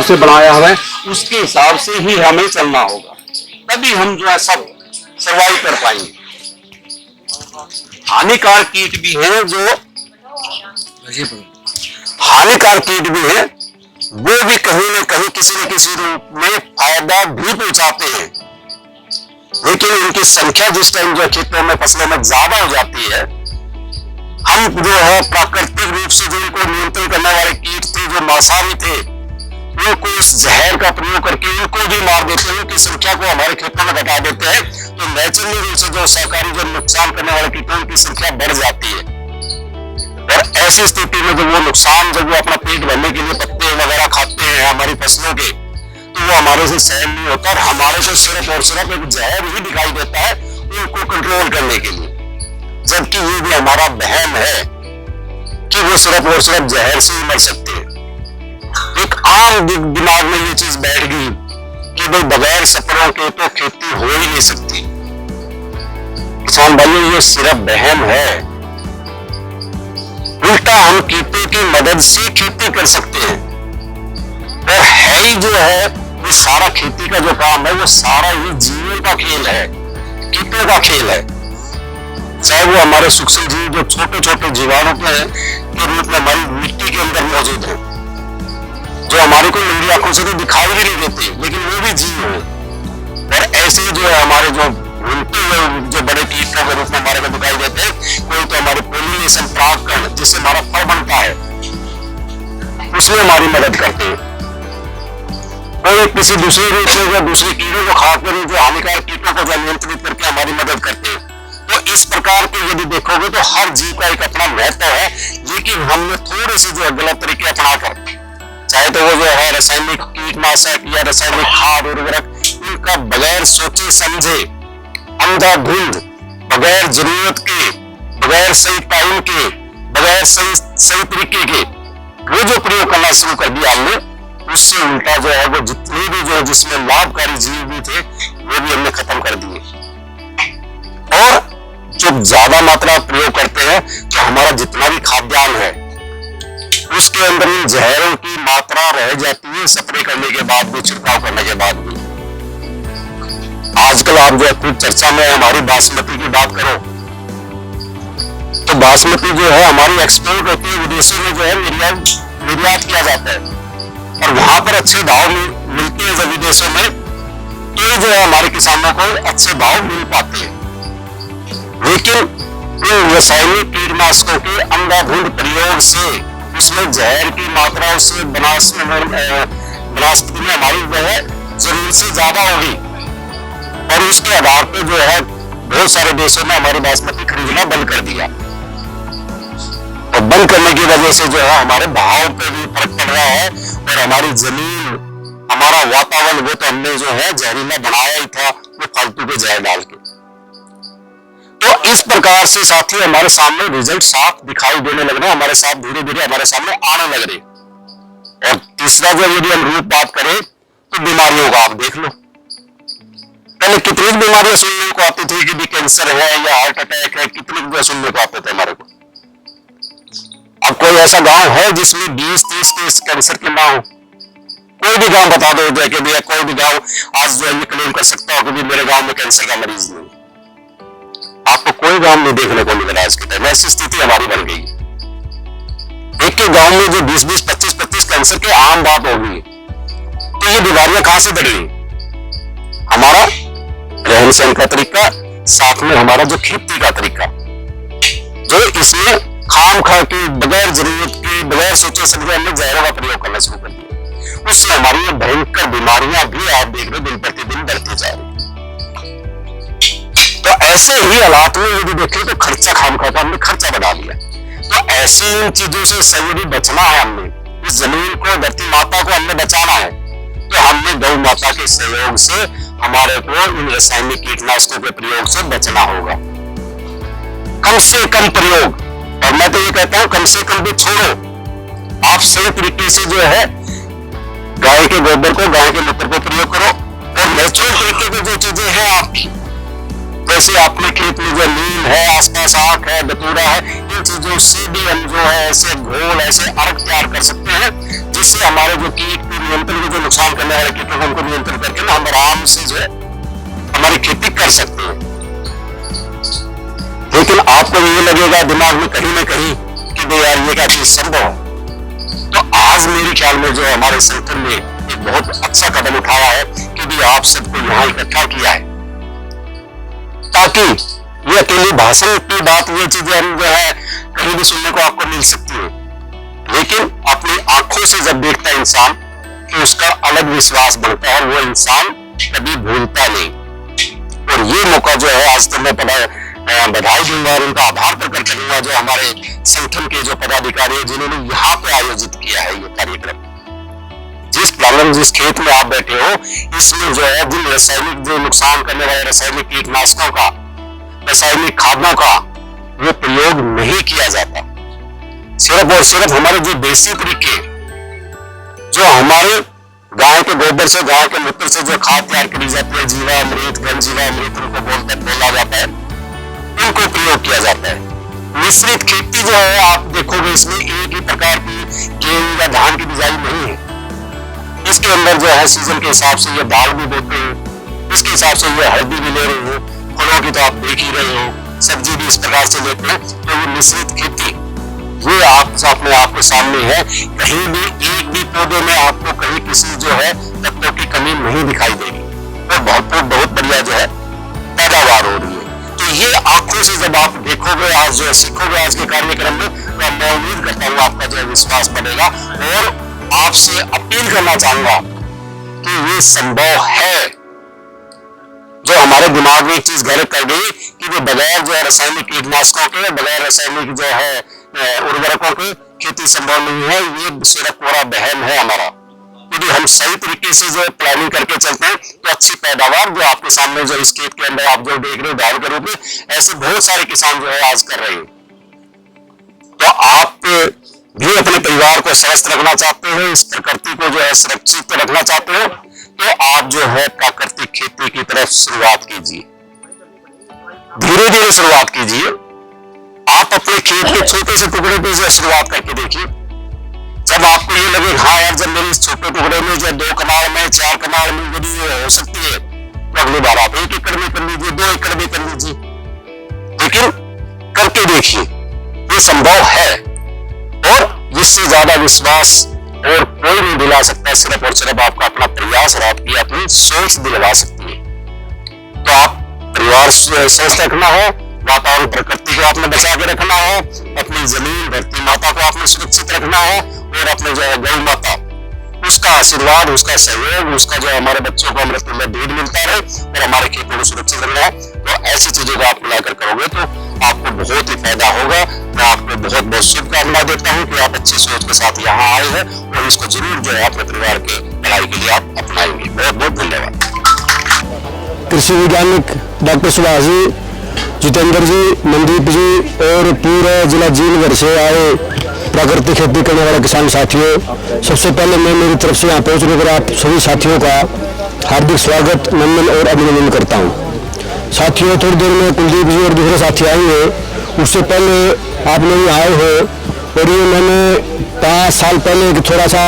से बनाया हुआ है उसके हिसाब से ही हमें चलना होगा, तभी हम जो है सब सर्वाइव कर पाएंगे। हानिकारक कीट भी हैं जो हानिकारक कीट भी हैं, वो भी कहीं न कहीं किसी न किसी रूप में फायदा भी पहुंचाते हैं, लेकिन उनकी संख्या जिस टाइम जो खेतों में फसलों में ज्यादा हो जाती है, हम जो है प्राकृतिक रूप से जो उनको नियंत्रण करने वाले कीट थे, जो मांसाहारी थे, उनको उस जहर का प्रयोग करके उनको भी मार देते हैं, उनकी संख्या को हमारे खेतों में घटा देते हैं, तो नेचुरली रूप से जो सहकारी जो नुकसान करने वाले कीटों की संख्या बढ़ जाती है। और ऐसी स्थिति में जब वो नुकसान जब वो अपना पेट भरने के लिए पत्ते वगैरह खाते हैं हमारी फसलों के, तो वो हमारे से सहन नहीं होता और हमारे को सिर्फ और सिर्फ एक जहर ही दिखाई देता है उनको कंट्रोल करने के लिए, जबकि ये भी हमारा वहम है कि वो सिर्फ और सिर्फ जहर से ही मर सकते हैं। एक आम दिमाग में ये चीज बैठ गई कि भाई बगैर सफरों के तो खेती हो ही नहीं सकती। किसान भाइयों, ये सिर्फ वहम है, उल्टा हम कीटों की मदद से खेती कर सकते हैं। और है ही जो है ये सारा खेती का जो काम है वो सारा ही जीवों का खेल है, कीटों का खेल है। चाहे वो हमारे सूक्ष्म जीव जो छोटे छोटे जीवाणु के रूप में हमारी मिट्टी के अंदर मौजूद है, जो हमारे को नंगी आंखों से तो दिखाई भी नहीं देते, लेकिन वो भी जीव है। और ऐसे जो है हमारे जो घूमते हुए जो बड़े कीटों के रूप में हमारे को दिखाई देते हैं, कोई तो हमारे पोलिनेशन परागकण जिससे हमारा फल बनता है उसमें हमारी मदद करते हैं, कोई किसी दूसरे रूप में जो दूसरे कीड़ों को खाकर जो हानिकारक कीटों को जो नियंत्रित करके हमारी मदद करते हैं। तो इस प्रकार के यदि देखोगे तो हर जीव का एक अपना महत्व है, लेकिन हमने थोड़े से जो गलत तरीके अपनाकर, चाहे तो वो जो है रासायनिक कीटनाशक या रासायनिक खाद उर्वरक, इनका बगैर सोचे समझे अंधाधुंध, बगैर जरूरत के, बगैर सही टाइम के, बगैर सही तरीके के वो जो प्रयोग करना शुरू कर दिया हमने, उससे उल्टा जो है वो जितने भी जो जिसमें लाभकारी जीव भी थे वो भी हमने खत्म कर दिए। और जो ज्यादा मात्रा प्रयोग करते हैं तो हमारा जितना भी खाद्यान्न है उसके अंदर इन जहरों की मात्रा रह जाती है स्प्रे करने के बाद भी, छिड़काव करने के बाद भी। आजकल आप जो खूब चर्चा में हमारी बासमती की बात करो तो बासमती जो है हमारी एक्सपोर्ट होती है, विदेशों में जो है निर्यात किया जाता है और वहां पर अच्छे भाव मिलते हैं जब विदेशों में, तो जो है हमारे किसानों को अच्छे भाव मिल पाते हैं। लेकिन इन रासायनिक कीटनाशकों के अंधाधुंध प्रयोग से उसमें जहर की मात्रा उससे वनस्पति में हमारी जो है जरूरत से ज्यादा होगी और उसके आधार पर जो है बहुत सारे देशों में हमारी बासमती खरीदना बंद कर दिया। और बंद करने की वजह से जो है हमारे भाव पे भी फर्क पड़ रहा है और हमारी जमीन, हमारा वातावरण वो तो हमने जो है जहरीला बनाया ही था, वो फालतू के जहर डाल के। तो इस प्रकार से साथी हमारे सामने रिजल्ट साफ दिखाई देने लग रहे हैं, हमारे साथ धीरे धीरे हमारे सामने आने लग रहे। और तीसरा जो यदि हम रूप बात करें तो बीमारियों का आप देख लो, पहले कितनी बीमारियां सुनने को आती थी कि भी कैंसर है या हार्ट अटैक है, कितनी सुनने को आते थे हमारे को। अब कोई ऐसा गांव है जिसमें 20-30 केस कैंसर के ना हो? कोई भी गांव बता दो कि भैया कोई भी गांव आज जो है क्लेम कर सकता हो कि मेरे गांव में कैंसर का मरीज नहीं। आपको कोई गांव नहीं देखने को मिल रहा है इसके टाइम, ऐसी स्थिति हमारी बन गई। एक गांव में जो 20-20, 25-25 कैंसर के आम बात हो गई, तो ये बीमारियां कहां से बढ़ गई? हमारा रहन सहन का तरीका, साथ में हमारा जो खेती का तरीका, जो इसमें खाम खा के बगैर जरूरत के बगैर सोचे समझे हमने जहरों का प्रयोग करना शुरू कर दिया, उससे हमारी भयंकर बीमारियां भी आप देख रहे हो दिन प्रतिदिन बढ़ती जा रही। तो ऐसे ही हालात में यदि देखें तो खर्चा खाम खा हमने खर्चा बढ़ा दिया। तो ऐसी इन चीजों से यदि बचना है, हमने इस जमीन को, धरती माता को हमने बचाना है, तो हमने गौ माता के सहयोग से हमारे को इन रासायनिक कीटनाशकों के प्रयोग से बचना होगा। कम से कम प्रयोग, और मैं तो ये कहता हूं कम से कम भी छोड़ो, आप सही तरीके से जो है गाय के गोबर को, गाय के मूत्र को प्रयोग करो और नेचुरल तरीके की जो चीजें हैं आपकी, जैसे अपने खेत में जो नीम है, आसपास आक है, बतूरा है, इन चीजों से भी हम जो है ऐसे घोल, ऐसे अर्क तैयार कर सकते हैं जिससे हमारे जो कीट के नियंत्रण के जो नुकसान करने वाले कीटों को उनको नियंत्रण करके ना हम आराम से जो है हमारी खेती कर सकते हैं। लेकिन आपको ये लगेगा दिमाग में कहीं ना कहीं कि भाई यार ये क्या चीज संभव है। तो आज मेरे ख्याल में जो हमारे संगठन ने एक बहुत अच्छा कदम उठाया है कि भी आप सबको यहाँ इकट्ठा किया है, ताकि ये अकेली भाषण की बात, ये चीजें हम जो है कहीं भी सुनने को आपको मिल सकती है, लेकिन अपनी आंखों से जब देखता है इंसान कि उसका अलग विश्वास बढ़ता है और वो इंसान कभी भूलता नहीं। और ये मौका जो है आज तो मैं बधाई दूंगा और उनका आभार प्रकट करूंगा जो हमारे संगठन के जो पदाधिकारी हैं जिन्होंने यहाँ पे आयोजित किया है ये कार्यक्रम। जिस प्रांगण, जिस खेत में आप बैठे हो, इसमें जो है जिन रासायनिक, जो नुकसान करने वाले रासायनिक कीटनाशकों का, रासायनिक खादों का वो प्रयोग नहीं किया जाता। सिर्फ और सिर्फ हमारे जो देसी तरीके, जो हमारे गाय के गोबर से, गाय के मूत्र से जो खाद तैयार करी जाती है, जीवामृत, घन जीवामृत उनको बोला जाता है, उनको प्रयोग किया जाता है। मिश्रित खेती जो है आप देखोगे इसमें एक ही प्रकार की गेहूं या धान की बिजाई नहीं है। इसके अंदर जो है सीजन के हिसाब से ये दाल भी बोते हैं, इसके हिसाब से ये हल्दी भी ले रहे हो, फलों की तो आप देख ही रहे हो, सब्जी भी इस प्रकार से लेते हैं। तो ये मिश्रित खेती ये आप अपने आप के सामने है। कहीं भी एक भी पौधे में आपको कहीं किसी जो है तत्वों की कमी नहीं दिखाई देगी और बहुत बढ़िया जो है पैदावार हो रही है। तो ये आंखों से जब आप देखोगे, आज जो है सीखोगे आज के कार्यक्रम में, तो मैं उम्मीद करता हूँ आपका जो है विश्वास बढ़ेगा और आपसे अपील करना चाहूंगा कि ये संभव है। जो हमारे दिमाग में एक चीज घर कर गई कि वो बगैर जो है रासायनिक कीटनाशकों के, बगैर रासायनिक जो है उर्वरकों की खेती संभव नहीं है, ये सिर्फ पूरा वहम है हमारा। यदि हम सही तरीके से जो प्लानिंग करके चलते हैं तो अच्छी पैदावार जो आपके सामने जो इस खेत के अंदर आप जो देख रहे हो उदाहरण के रूप में, ऐसे बहुत सारे किसान जो है आज कर रहे हैं। तो आप भी अपने परिवार को स्वस्थ रखना चाहते हो, इस प्रकृति को जो है सुरक्षित रखना चाहते हो, तो आप जो है प्राकृतिक खेती की तरफ शुरुआत कीजिए, धीरे धीरे शुरुआत कीजिए। आप अपने खेत के छोटे से टुकड़े पे जो शुरुआत करके देखिए। जब आपको ये लगे हाँ यार, जब मेरे इस छोटे टुकड़े में जो 2 कनाल में, 4 कनाल में यदि ये हो सकती है, तो अगली बार आप 1 एकड़ में कर लीजिए, 2 एकड़ में कर लीजिए, लेकिन करके देखिए, ये संभव है। और इससे ज्यादा विश्वास और कोई नहीं दिला सकता, सिर्फ और सिर्फ आपका अपना प्रयास और आपकी अपनी सोच दिलवा सकती है। तो आप परिवार स्वस्थ रखना है, वातावरण प्रकृति को आपने बचा के रखना है, अपनी जमीन धरती माता को आपने सुरक्षित रखना है और अपने जो है गौ माता, उसका आशीर्वाद, उसका सहयोग, उसका जो हमारे बच्चों को अमृत में दूध मिलता रहे और हमारे खेतों को सुरक्षित रखना है। तो ऐसी चीजों को आप मिलाकर करोगे तो आपको बहुत ही फायदा होगा। मैं आपको बहुत बहुत शुभकामना देता हूँ कि आप अच्छी सोच के साथ यहाँ आए हैं और इसको जरूर जो है अपने परिवार के भलाई के लिए आप अपनाएंगे। बहुत बहुत धन्यवाद। कृषि वैज्ञानिक डॉक्टर सुभाष जी, जितेंद्र जी, मनदीप जी और पूरे जिला जीलभर से आए प्राकृतिक खेती करने वाले किसान साथियों, सबसे पहले मैं मेरी तरफ से यहाँ पहुँचने पर आप सभी साथियों का हार्दिक स्वागत, नमन और अभिनंदन करता हूँ। साथियों, थोड़ी देर में कुलदीप जी और दूसरे साथी आएंगे, उससे पहले आप लोग आए हो और ये मैंने 5 साल पहले एक थोड़ा सा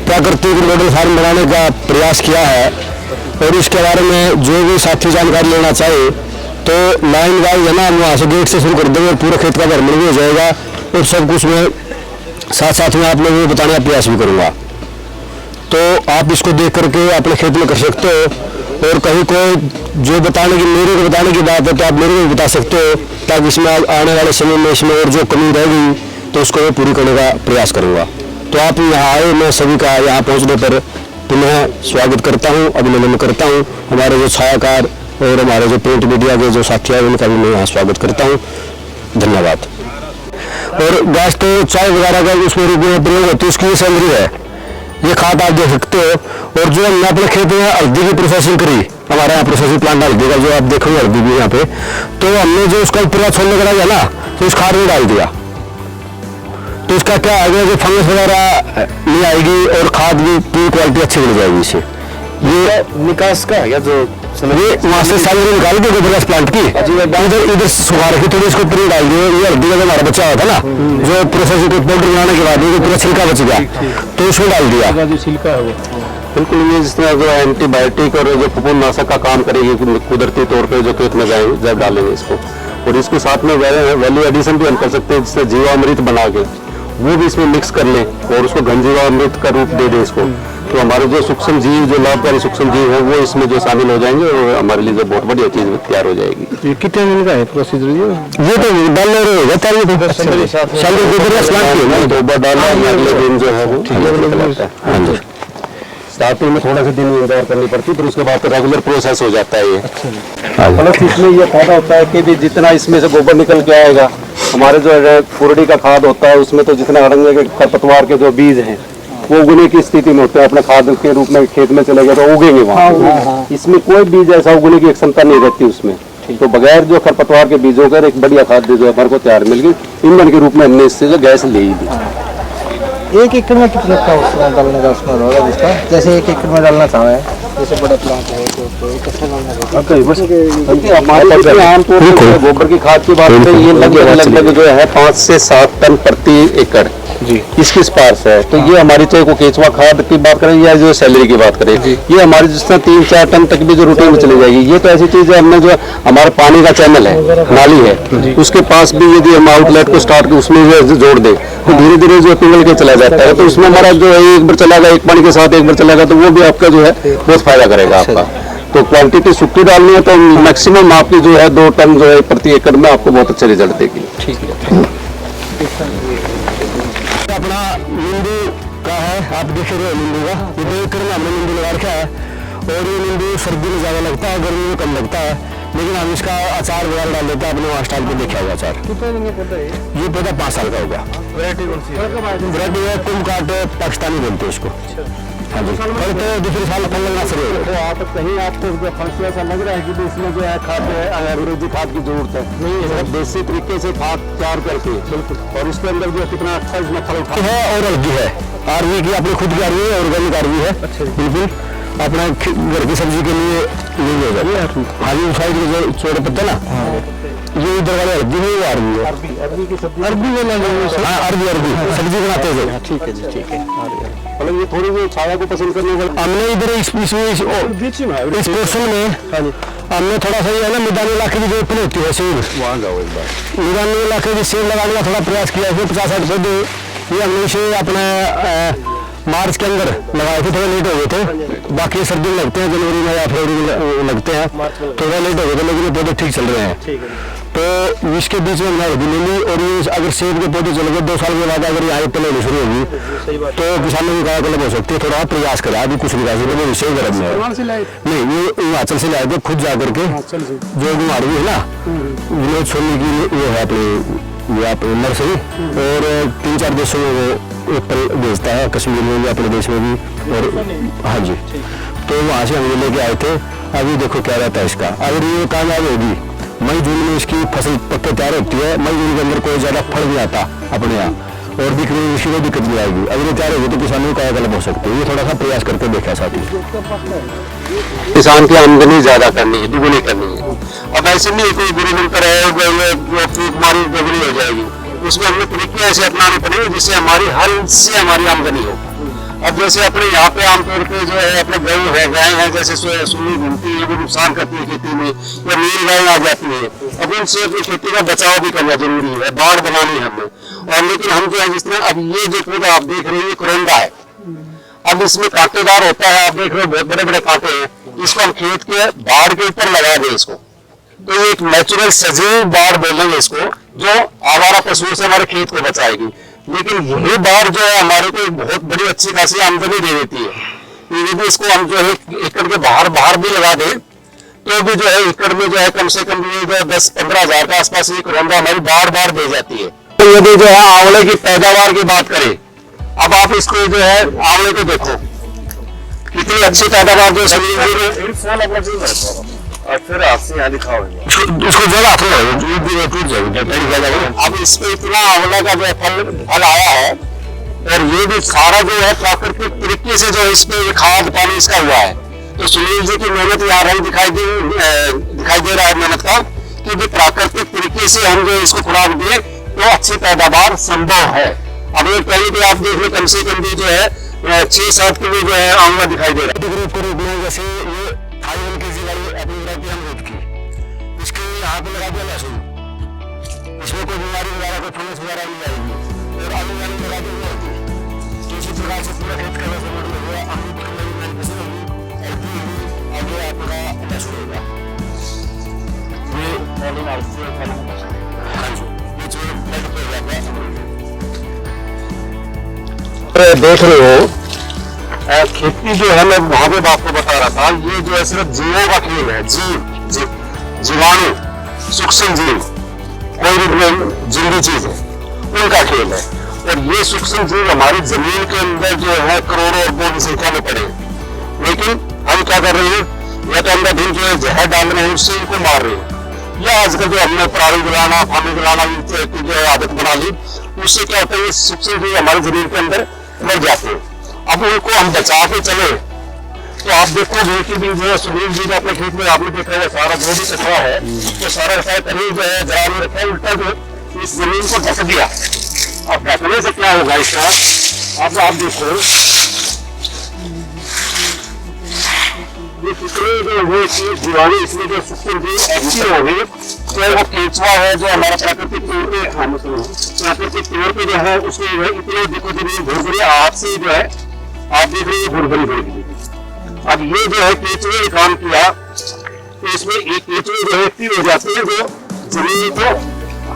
प्राकृतिक मॉडल फार्म बनाने का प्रयास किया है और इसके बारे में जो भी साथी जानकारी लेना चाहे तो लाइन वाइज है ना, हम वहाँ से गेट से शुरू कर देंगे और पूरा खेत का भ्रमण भी हो जाएगा और सब कुछ मैं साथ साथ में आप लोगों को बताने का प्रयास भी करूँगा। तो आप इसको देख करके अपने खेत में कर सकते हो और कहीं कोई जो बताने की, मेरे को बताने की बात है तो आप मेरे को भी बता सकते हो, ताकि इसमें आने वाले समय में इसमें और जो कमी रहेगी तो उसको मैं पूरी करने का प्रयास करूँगा। तो आप यहाँ आए, मैं सभी का यहाँ पहुँचने पर पुनः स्वागत करता हूँ, अभिनंदन करता हूँ। हमारे जो छायाकार और हमारे जो प्रिंट मीडिया के जो साथी हैं उनका भी मैं यहाँ स्वागत करता हूँ। धन्यवाद। और गैस तो चाय वगैरह का उसमें रूप में प्रयोग होती है, उसकी ये सैलरी है, ये खाद आप देख सकते हो। और जो हमने अपने खेत में हल्दी की प्रोसेसिंग करी, हमारे यहाँ प्रोसेसिंग प्लांट हल्दी का जो आप देखोगे, हल्दी भी यहाँ पे, तो हमने जो उसका पूरा छोड़ने का है ना, तो उस खाद में डाल दिया, तो इसका क्या आएगा, जो फंगस वगैरह नहीं आएगी और खाद भी पूरी क्वालिटी अच्छी मिल जाएगी इससे। ये निकास का या जो ये वहाँ से साइड निकाल के गोबर गैस प्लांट की इधर सुखा रखी थोड़ी, इसको ऊपर डाल दिए। ये हल्दी का जो हमारा बच्चा हुआ था ना, जो प्रोसेस को पाउडर बनाने के बाद ये पूरा छिलका बच गया, तो उसमें डाल दिया। जो छिलका है वो बिल्कुल, ये जिस तरह जो एंटीबायोटिक और जो फफूंदनाशक का काम करेगी कुदरती तौर पे जो खेत में जाएंगे जब डालेंगे इसको, और इसके साथ में वैल्यू एडिशन भी हम कर सकते हैं, जिससे जीवामृत बना के वो भी इसमें मिक्स कर लें और उसको घन जीवामृत का रूप दे दें इसको, तो हमारे जो सूक्ष्म जीव, जो लाभकारी सूक्ष्म जीव है वो इसमें जो शामिल हो जाएंगे और हमारे लिए जो बहुत बढ़िया चीज तैयार हो जाएगी। ये कितने दिन का है प्रोसीजर? ये तो डालने रहेगा तारीख तो गोबर डालना, अगले दिन जो है वो स्टार्टिंग में थोड़ा सा दिन इंतजार करनी पड़ती है, फिर उसके बाद रेगुलर प्रोसेस हो जाता है ये। प्लस इसमें ये फायदा होता है कि भी जितना इसमें से गोबर निकल के आएगा, हमारे जो कुरड़ी का खाद होता है उसमें तो जितने अड़ंगे के खरपतवार के जो बीज हैं वो उगने की स्थिति में होते हैं, अपने खाद के रूप में खेत में चले गए तो उगेंगे वहाँ। इसमें कोई बीज ऐसा उगने की क्षमता नहीं रहती उसमें, तो बगैर जो खरपतवार के बीजों का एक बढ़िया खाद जो हमारे को तैयार मिल गई, ईंधन के रूप में हमने इससे जो गैस ले ही दी। 1 एकड़ में कितना का उसमें डालने का उसमें होगा जिसका, जैसे 1 एकड़ में डालना चाहे, जैसे बड़ा प्लांट है तो इकट्ठा डालना होगा। हमारे आमतौर पर गोबर की खाद की बात करें, ये लगभग जो है 5 से 7 टन प्रति एकड़ जी इसकी स्पार्स है। तो ये हमारी चाहे को केचुआ खाद की बात करें या जो सैलरी की बात करें, ये हमारी जिस तरह 3-4 टन तक भी जो रूटीन में चली जाएगी। ये तो ऐसी चीज है, हमने जो हमारा पानी का चैनल है, नाली है, उसके पास भी यदि हम आउटलेट को स्टार्ट उसमें जो जोड़ दे तो धीरे धीरे जो पिघल के चला जाता है, तो उसमें हमारा जो है एक बार चला गया, एक पानी के साथ एक बार चला गया, तो वो भी आपका जो है बहुत फायदा करेगा आपका। तो क्वांटिटी सुक्की डालनी है तो मैक्सिमम आपकी जो है 2 टन जो है प्रति एकड़ में आपको बहुत अच्छे रिजल्ट देगी। ठीक है। अपना नींबू का है, आप देख रहे हो नींबू का, ये 2 एकड़ में हमने नींबू लगा रखा है, और ये नींबू सर्दी में ज़्यादा लगता है, गर्मी में कम लगता है, लेकिन हम इसका अचार वगैरह डाल देते हैं। अपने वहाँ स्टाइल पे देखा हुआ अचार। कितने दिन का पौधा है ये पौधा 5 साल का होगा। वैरायटी कौन सी है? वैरायटी है कुमकाट पाकिस्तानी बोलते हैं इसको। हाँ जी, और तो दूसरे साल फल लगना शुरू होगा। तो आप कहीं आपको जो फंक्शन ऐसा लग रहा है कि इसमें जो है खाद अंग्रेजी खाद की जरूरत है, नहीं है, देसी तरीके से खाद तैयार करके बिल्कुल, और इसके अंदर जो कितना अच्छा इसमें फल उठा है। और हल्दी है, आरवी की अपनी खुद की आरवी है, ऑर्गेनिक आरवी है बिल्कुल, अपना घर की सब्जी के लिए यूज हो जाती है। हाँ जी, साइड के जो छोटे पत्ते ना, ये इधर वाले हल्दी है, वो आरवी है। अरबी की सब्जी, अरबी में हाँ, अरबी सब्जी बनाते हैं। ठीक है जी, ठीक है। मतलब ये थोड़ी भी छाया को पसंद करने वाले हमने इधर इस पोर्शन में हमने थोड़ा सा ये है ना, मैदानी इलाके की जो ओपन होती है सेब, वहाँ जाओ एक बार। मैदानी इलाके की सेब लगाने का थोड़ा प्रयास किया है। 50-60 पौधे ये हमने इसे अपने मार्च के अंदर लगाए थे, थोड़ा लेट हो गए थे। बाकी सर्दी में लगते हैं, जनवरी में या फरवरी में लगते हैं, थोड़ा लेट हो गए थे, लेकिन ये पौधे ठीक चल रहे हैं। तो इसके बीच में हमने हल्दी ले ली, और ये अगर सेब के पौधे चल गए 2 साल के बाद अगर यहाँ पहले होनी शुरू होगी तो किसानों की कायाकल्प हो सकती है। थोड़ा प्रयास करें, अभी कुछ नहीं कर सकते, वो विषय गर्म में नहीं, ये हिमाचल से लाए थे खुद जा करके, जो बीमारी है ना विनोद सोनी की वो है अपनी, ये आप नर्सरी, और 3-4 देशों में वो एप्पल बेचता है, कश्मीर में भी, अपने देश में भी। और हाँ जी, तो वहाँ से हम ये लेके आए थे। अभी देखो क्या रहता है इसका, अगर ये कामयाब होगी, मई जून में इसकी फसल पक्के तैयार होती है। मई जून के अंदर कोई ज़्यादा फल नहीं आता अपने यहाँ, और बिक्री इसी को दिक्कत नहीं आएगी। अगर ये तैयार होगी तो किसानों की कायाकल्प हो सकती है। ये थोड़ा सा प्रयास करके देखा साथी, किसान की आमदनी ज्यादा करनी है, दुगुनी करनी है। अब ऐसे नहीं कोई गुरु मिलकर हमारी दोगुनी हो जाएगी, उसमें हमें तरीके ऐसे अपनाने पड़ेंगे जिससे हमारी हर से हमारी आमदनी हो। अब जैसे अपने यहाँ पे आमतौर पे जो है अपने गऊ है, गाय है, जैसे सुनी घूमती है, वो नुकसान करती है खेती में, या नील गाय आ जाती है। अब उनसे अपनी खेती का बचाव भी करना जरूरी है, बाढ़ बनानी है हमें। और लेकिन हम जो है जिस तरह अब ये जो पौधा आप देख रहे हैं कोरंडा है, अब इसमें कांटेदार होता है, आप देख रहे हो बहुत बड़े बड़े कांटे हैं। इसको हम खेत के बाढ़ के ऊपर लगा दें इसको, तो ये एक नेचुरल सजीव बाढ़ बोलेंगे इसको, जो आवारा पशुओं से हमारे खेत को बचाएगी। लेकिन यही बाढ़ जो है हमारे को बहुत बड़ी अच्छी खासी आमदनी दे देती है। यदि इसको हम जो है एकड़ के बाहर भी लगा दें तो भी जो है एकड़ में जो है कम से कम 10-15 हज़ार के आसपास एक रोंदा हमारी बाढ़ दे जाती है। तो यदि जो है आंवले की पैदावार की बात करें, अब आप इसको जो है आंवले को देखो कितनी अच्छी पैदावार जो और फिर आपसे यहाँ दिखाओ उसको जगह टूट जाएगी। अब इसमें इतना आंवला का जो फल आया है, और ये भी सारा जो है प्राकृतिक तरीके से जो इसमें खाद पानी इसका हुआ है, तो सुनील जी की मेहनत यहाँ रंग दिखाई दे रहा है मेहनत का, कि जो प्राकृतिक तरीके से हम जो इसको खुराक दिए तो अच्छी पैदावार संभव है। अब एक पहले भी आप देख लो, कम से कम भी जो है 6-7 किलो जो है आंवला दिखाई दे रहा है। ग्रुप को रोकना, जैसे ये 1 kg वाली अपनी वैरायटी हम रोप की, इसके यहाँ पे लगा दिया लहसुन, इसमें कोई बीमारी वगैरह कोई फंगस वगैरह नहीं आएगी, और आलू वाली लगा दी होती। तो इसी प्रकार से पूरा खेत का लहसुन हो गया, अमरूद की मेरी मैंने होगी, एलपी होगी, और ये आपका लहसुन होगा। ये हाँ जी, ये जो देख रहे हो खेती जो है, मैं वहां पे आपको बता रहा था, ये जो है सिर्फ जीवों का खेल है। जीवाणु, सूक्ष्म जीव, कोई भी जिंदी चीज है, उनका खेल है। और ये सूक्ष्म जीव हमारी जमीन के अंदर जो है करोड़ों अरबों की संख्या में पड़े, लेकिन हम क्या कर रहे हैं, या तो अंदर दिन जो है जहर डाल रहे हैं, उससे इनको मार रहे हैं, या आजकल जो हमने पराली जलाना, फानी जलाना की जो आदत बना ली, उससे क्या होता है, ये सूक्ष्म जीव हमारी जमीन के अंदर मर जाते हैं। अब उनको हम बचा के चले तो आप देखोगे कि भी जो है सुनील जी ने अपने खेत में आपने देखा है सारा जो भी कचरा है, तो सारा कहीं जो है जरा में रखा है, उल्टा जो इस जमीन को ढक दिया। अब ढकने से क्या होगा इसका, अब आप देखो ये कितने जो है जीवाणु, इसमें जो सूक्ष्म जीव एक्टिव हो गए, तो वो केंचुआ है जो हमारा प्राकृतिक तौर पे प्राकृतिक तौर पे जो है उसमें जो है इतने देखो जमीन भुरभुरी हाथ से जो है आप देख रहे हैं भुरभुरी भर गई। अब ये जो है केंचुए ने काम किया, तो इसमें एक केंचुए जो है एक्टिव हो जाते हैं, जो जमीन को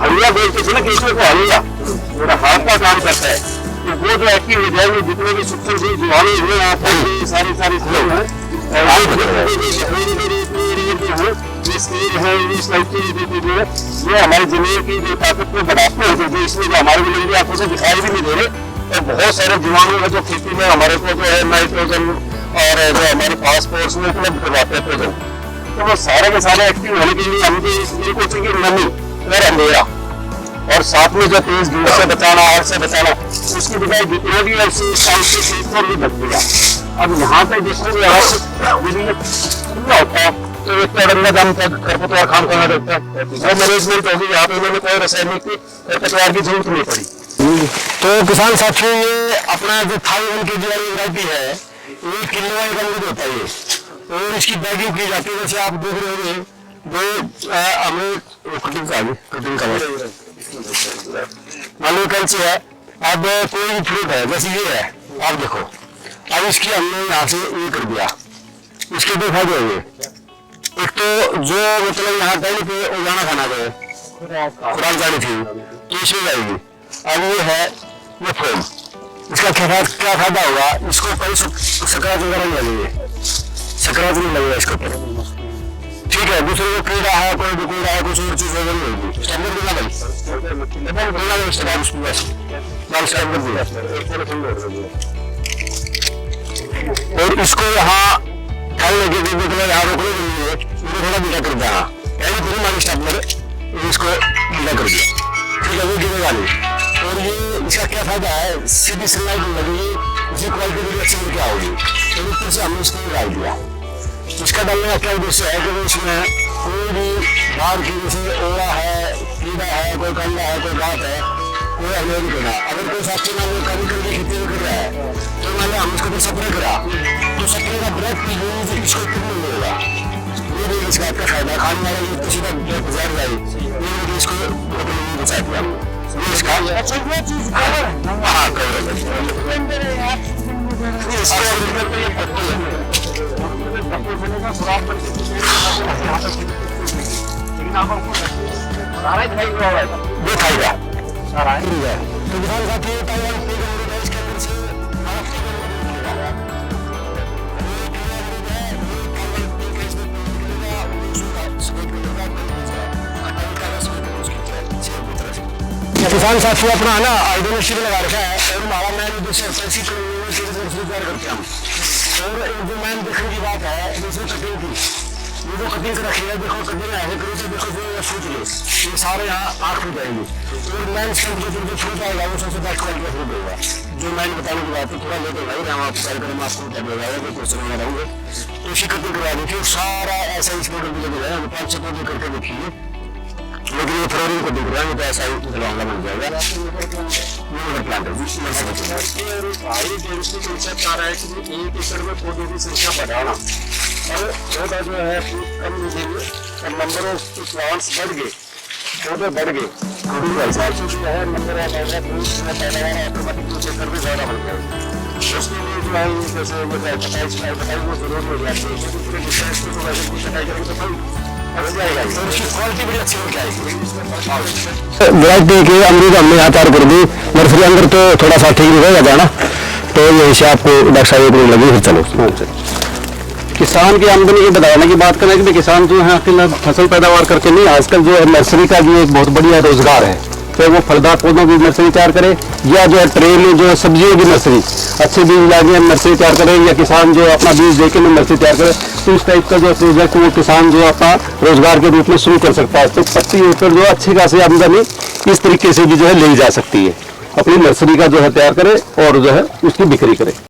हल्ला बोलते थे ना, केंचुए को हल्ला पूरा हाथ का काम करता है, तो वो जो एक्टिव हो जाएंगे, जितने भी सूक्ष्म जीव जीवाणु हुए यहाँ पर सारी चीजें हैं, ये हमारी जमीन की जो ताकत को बढ़ाते हैं, जो इसमें जो हमारी जमीन आंखों से दिखाई भी नहीं दे रहे, और बहुत सारे जीवाणु है जो खेती में हमारे को जो है नाइट्रोजन और जो हमारे फास्फोरस में उपलब्ध करवाते हैं, तो वो सारे के सारे एक्टिव होने के लिए हमको चाहिए नमी और अंधेरा, और साथ में जो तेज धूप से बचाना, आग से बचाना, उसकी बजाय जितना भी ऐसी चीज को भी बच गया। अब यहाँ पे जिसमें भी होता है तो एक तो दम खरपतवार खाम करना रहता है, वो मैनेजमेंट होगी, यहाँ पे उन्होंने कोई रासायनिक खरपतवार की जरूरत नहीं पड़ी। तो किसान साथियों, ये अपना जो 1 kg वाली वैरायटी है, ये किलो का अमरूद होता है, और इसकी बैगिंग की जाती है। जैसे आप देख रहे होंगे जो अमरूद कटिंग का आलू कैंची है। अब कोई भी फ्रूट है, जैसे ये है, आप देखो, अब इसकी हमने यहाँ से ये कर दिया, इसके 2 फायदे होंगे। एक तो जो मतलब यहाँ डाली पे उगाना खाना गए खुराक जानी थी, तो इसमें जाएगी। अब ये है ये फोम, इसका क्या फायदा होगा, इसको कोई सकरात वगैरह नहीं लगेगी, सकरात नहीं लगेगा इसके ऊपर, ठीक है। दूसरे को कीड़ा है, कोई कीड़ा है, कुछ और चीज वगैरह नहीं होगी, स्टैंडर्ड दिला भाई और इसको यहाँ फल लगे यहाँ रोकने के लिए थोड़ा बीटा कर दिया, यानी पूरी मानी स्टैंडर्ड इसको बीटा कर दिया, ठीक है, वो गिरेगा नहीं। और ये इसका क्या फायदा है, सीधी सनलाइट लगेगी, उसकी क्वालिटी भी अच्छी मिल के आओगी, तो ऊपर से हमने इसको डाल दिया। इसका डालने का क्या उद्देश्य है कि इसमें कोई भी बाहर की जैसे ओला है, कीड़ा है, कोई कंडा है, कोई बात है, कोई हमें नहीं करना। अगर कोई साथी मान लो कभी करके खेती कर रहा है, तो मान लो हम उसको तो स्प्रे करा, तो स्प्रे का ब्रेक पी इसको कितने मिलेगा, ये भी इसका आपका फायदा। खाने वाला ये किसी का ब्रेक गुजार जाए, ये इसको बचा दिया इसका। हाँ वो खाएगा तो किसान साथी किसान साथियों अपना है ना आइडियोलॉजी लगा रखा है, और हमारा मैन उद्देश्य ऐसी रोजगार करते हैं हम। और एक जो मैन देखने की बात है, दूसरी कटिंग की, ये जो कटिंग कर रखी है, देखो कटिंग ऐसे करो तो देखो जो फूट लो, ये सारे यहाँ आँख हो जाएंगे। और मैन जो फूट आएगा वो सबसे बेस्ट क्वालिटी का फूट होगा। जो मैंने बताने की बात है थोड़ा लेट होगा, हम आपको कार्यक्रम आपको कर देगा कोई क्वेश्चन में रहूँगे तो इसी कटिंग करवा देखिए सारा ऐसा इस मॉडल में लगेगा। हम 5-6 पौधे करके देखिए, लेकिन ये फरवरी को दिख रहा है तो ऐसा ही लॉन्ग बन जाएगा। प्लांट है भारी डेंसिटी कंसेप्ट आ रहा है कि 1 एकड़ में पौधों की संख्या बढ़ाना और पौधा जो है कम मिलेंगे और नंबर ऑफ प्लांट्स बढ़ गए, पौधे बढ़ गए, जो है नंबर ऑटोमेटिक 1 एकड़ में ज़्यादा बढ़ जाएगा। उसके लिए जो है जैसे कटाई वो जरूर हो जाती है, दूसरे डिस्टेंस को वैसे भी कटाई करेंगे तो भाई क्वालिटी बड़ी अच्छी हो जाएगी। वैरायटी के अमरूद हमने यहाँ तैयार कर दी, नर्सरी अंदर तो थोड़ा सा ठीक नहीं रहेगा जाना, तो यहीं से आपको डॉक्टर साहब को लगी फिर चलो। किसान की आमदनी की बढ़ाने की बात करें कि किसान जो है अकेला फसल पैदावार करके नहीं, आजकल जो है नर्सरी का भी एक बहुत बढ़िया रोजगार है, तो वो फलदार पौधों की नर्सरी तैयार करे या जो है ट्रे में जो है सब्जियों की नर्सरी, अच्छे बीज लाके नर्सरी तैयार करे, या किसान जो अपना बीज देके नर्सरी तैयार करे, तो इस टाइप का जो प्रोजेक्ट वो किसान जो अपना रोजगार के रूप में शुरू कर सकता है। तो प्रति एकड़ जो अच्छी खासी आमदनी इस तरीके से भी जो है ली जा सकती है। अपनी नर्सरी का जो है तैयार करे और जो है उसकी बिक्री करे।